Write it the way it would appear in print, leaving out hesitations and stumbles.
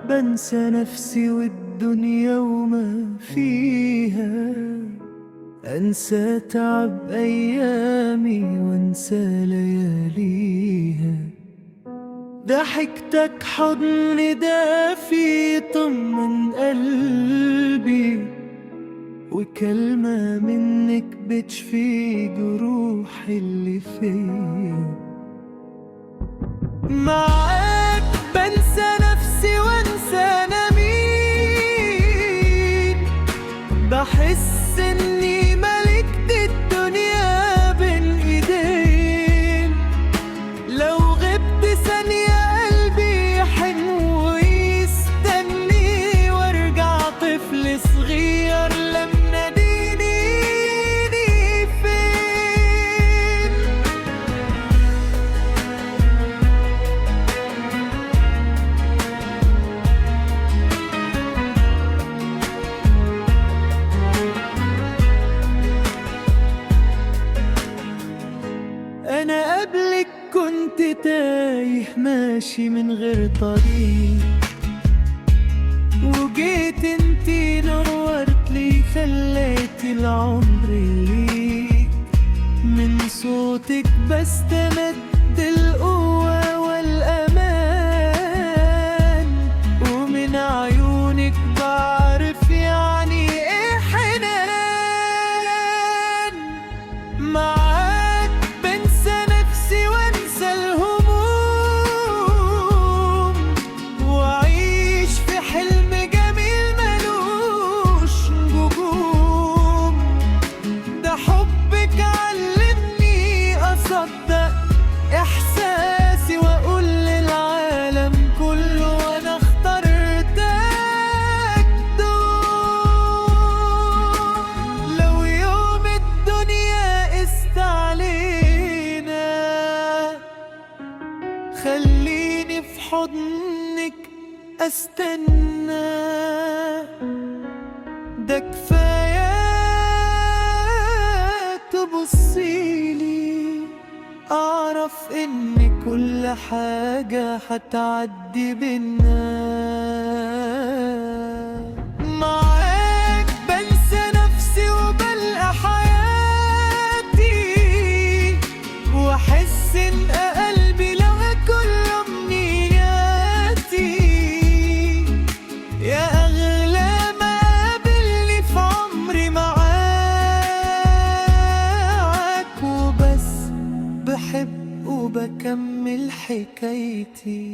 بنسى نفسي والدنيا وما فيها، أنسى تعب أيامي وأنسى لياليها. ضحكتك حضن دافي طمن قلبي، وكلمة منك بتشفي جروح اللي فيا. معاك بنسى نفسي وانسى انا مين، بحس اني ملكت الدنيا بين ايدين. لو غبت ثانية قلبي يحن ويستني، وارجع طفل صغير لما أنا قبلك كنت تايه ماشي من غير طريق، وجيت انتي نورت لي خليتي العمر ليك. من صوتك بستمد القوة والأمان، ومن عيونك بعرف يعني ايه حنان. معاك بنسى نفسي وانسى الهموم، واعيش في حلم جميل ملوش نجوم. ده حبك علمني اصدق احساسي، واقول للعالم كله انا اخترتك دوم. لو يوم الدنيا قست علينا، خليني في حضنك استنى. ده كفاية تبصيلي اعرف ان كل حاجة هتعدي بينا. معاك بنسى نفسي وبلقى حياتي، واحس ان قلبي لقى كل امنياتي. يا اغلى ما قابلني في عمري معاك، وبس بحب وبكمل حكايتي.